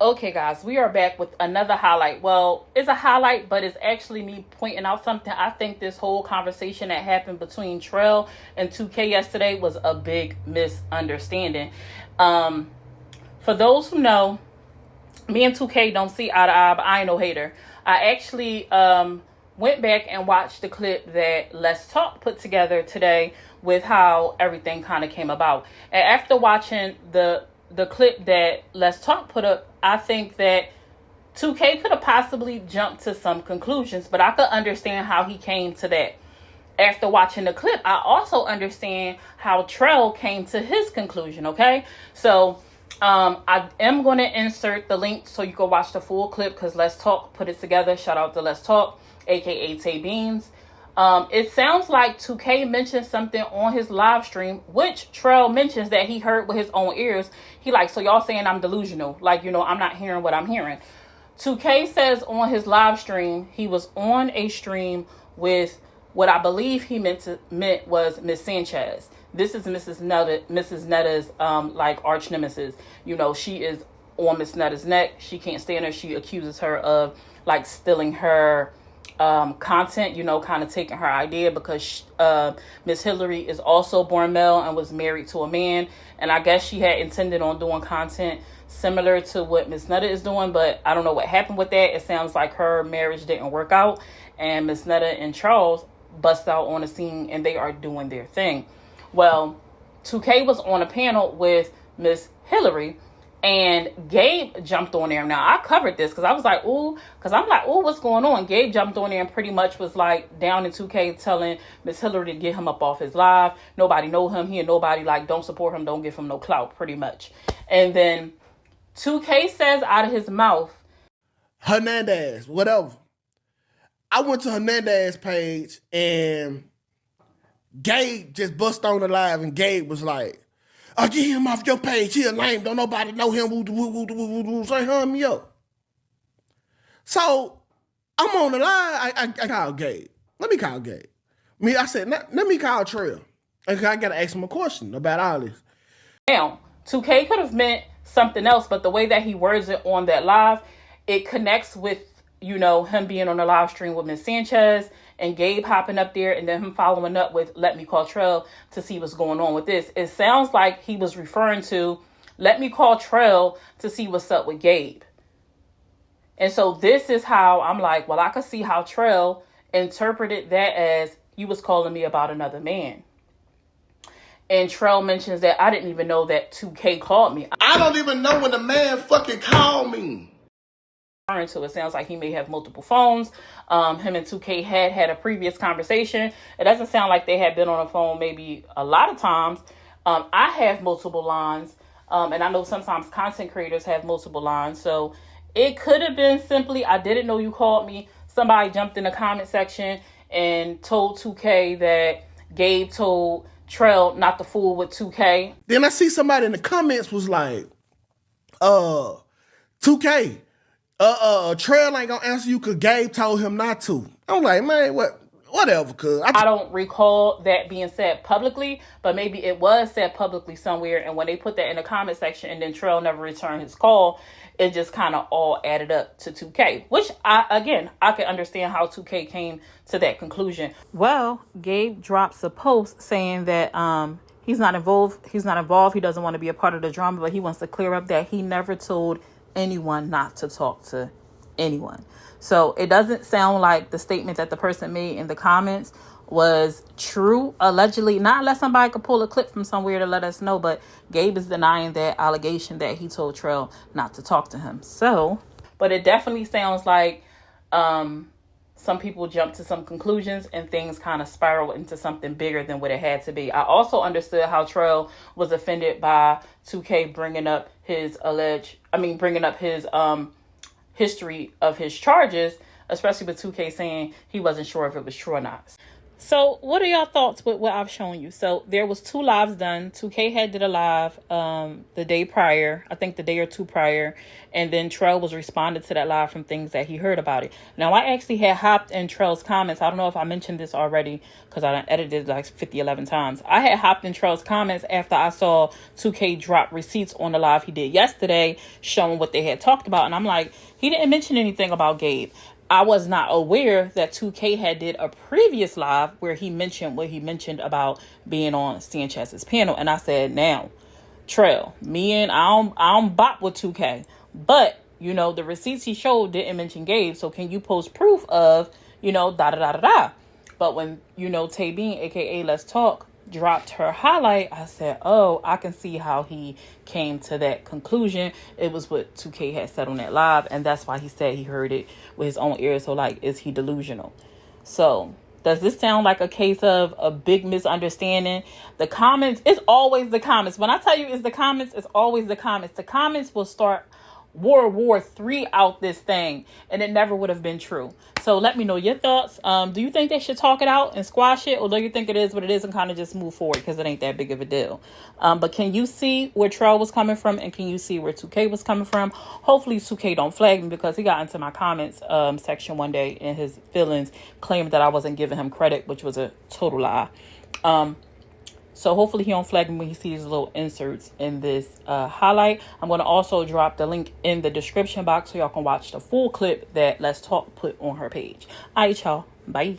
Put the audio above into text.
Okay, guys, we are back with another highlight. Well, it's a highlight, but it's actually me pointing out something. I think this whole conversation that happened between Trell and 2K yesterday was a big misunderstanding. For those who know, me and 2K don't see eye to eye, but I ain't no hater. I actually went back and watched the clip that Let's Talk put together today with how everything kind of came about. And after watching the clip that Let's Talk put up, I think that 2K could have possibly jumped to some conclusions, but I could understand how he came to that. After watching the clip, I also understand how Trell came to his conclusion, okay? So I am going to insert the link so you can watch the full clip because Let's Talk put it together. Shout out to Let's Talk, aka Tay Beans. It sounds like 2K mentioned something on his live stream, which Trell mentions that he heard with his own ears. He like, so y'all saying I'm delusional. Like, I'm not hearing what I'm hearing. 2K says on his live stream, he was on a stream with what I believe he meant was Miss Sanchez. This is Mrs. Netta's like arch nemesis. She is on Miss Netta's neck. She can't stand her. She accuses her of like stealing her content, kind of taking her idea because Miss Hillary is also born male and was married to a man. And I guess she had intended on doing content similar to what Miss Netta is doing, but I don't know what happened with that. It sounds like her marriage didn't work out and Miss Netta and Charles bust out on the scene and they are doing their thing. Well, 2K was on a panel with Miss Hillary and Gabe jumped on there. Now, I covered this because I was like, ooh, what's going on? Gabe jumped on there and pretty much was like down in 2K telling Miss Hillary to get him up off his live. Nobody know him. He and nobody like don't support him. Don't give him no clout, pretty much. And then 2K says out of his mouth, Hernandez, whatever. I went to Hernandez's page and Gabe just bust on the live and Gabe was like, I'll get him off your page. He a lame. Don't nobody know him. Say, hum me up. So I'm on the line. I call Gabe. Let me call Gabe. I said, let me call Trell. I got to ask him a question about all this. Now, 2K could have meant something else, but the way that he words it on that live, it connects with, him being on the live stream with Miss Sanchez and Gabe hopping up there and then him following up with let me call Trell to see what's going on with this. It sounds like he was referring to let me call Trell to see what's up with Gabe. And so this is how I'm like, well, I could see how Trell interpreted that as you was calling me about another man. And Trell mentions that I didn't even know that 2K called me. I don't even know when the man fucking called me. So it sounds like he may have multiple phones. Him and 2K had a previous conversation. It doesn't sound like they had been on the phone maybe a lot of times. I have multiple lines. And I know sometimes content creators have multiple lines. So it could have been simply, I didn't know you called me. Somebody jumped in the comment section and told 2K that Gabe told Trell not to fool with 2K. Then I see somebody in the comments was like, 2K. Trell ain't gonna answer you because Gabe told him not to. I'm like, man, whatever, cuz. I don't recall that being said publicly, but maybe it was said publicly somewhere. And when they put that in the comment section and then Trell never returned his call, it just kind of all added up to 2K, which I can understand how 2K came to that conclusion. Well, Gabe drops a post saying that he's not involved. He doesn't want to be a part of the drama, but he wants to clear up that he never told anyone not to talk to anyone. So it doesn't sound like the statement that the person made in the comments was true, allegedly, not unless somebody could pull a clip from somewhere to let us know, but Gabe is denying that allegation that he told Trell not to talk to him. So, but it definitely sounds like some people jumped to some conclusions and things kind of spiraled into something bigger than what it had to be. I also understood how Trell was offended by 2K bringing up his history of his charges, especially with 2K saying he wasn't sure if it was true or not. So what are your thoughts with what I've shown you? So there was 2 lives done. 2K had did a live the day prior, I think the day or 2 prior, and then Trell was responded to that live from things that he heard about it. Now I actually had hopped in Trell's comments. I don't know if I mentioned this already because I edited like 11 times. I had hopped in Trell's comments after I saw 2K drop receipts on the live he did yesterday showing what they had talked about, and I'm like, he didn't mention anything about Gabe. I was not aware that 2K had did a previous live where he mentioned what he mentioned about being on Sanchez's panel. And I said, now, Trell, I don't bop with 2K. But, the receipts he showed didn't mention Gabe. So can you post proof of, da-da-da-da-da. But when, Tay Bean, a.k.a. Let's Talk, dropped her highlight, I said, oh, I can see how he came to that conclusion. It was what 2K had said on that live, and that's why he said he heard it with his own ears. So, like, is he delusional? So, does this sound like a case of a big misunderstanding? The comments, it's always the comments. When I tell you it's the comments, it's always the comments. The comments will start World War III out this thing, and it never would have been true. So let me know your thoughts. Do you think they should talk it out and squash it, or do you think it is what it is and kind of just move forward because it ain't that big of a deal? But can you see where Trell was coming from, and can you see where 2K was coming from? Hopefully 2K don't flag me, because he got into my comments section one day in his feelings, claiming that I wasn't giving him credit, which was a total lie. So hopefully he don't flag me when he sees little inserts in this highlight. I'm going to also drop the link in the description box so y'all can watch the full clip that Let's Talk put on her page. All right, y'all. Bye.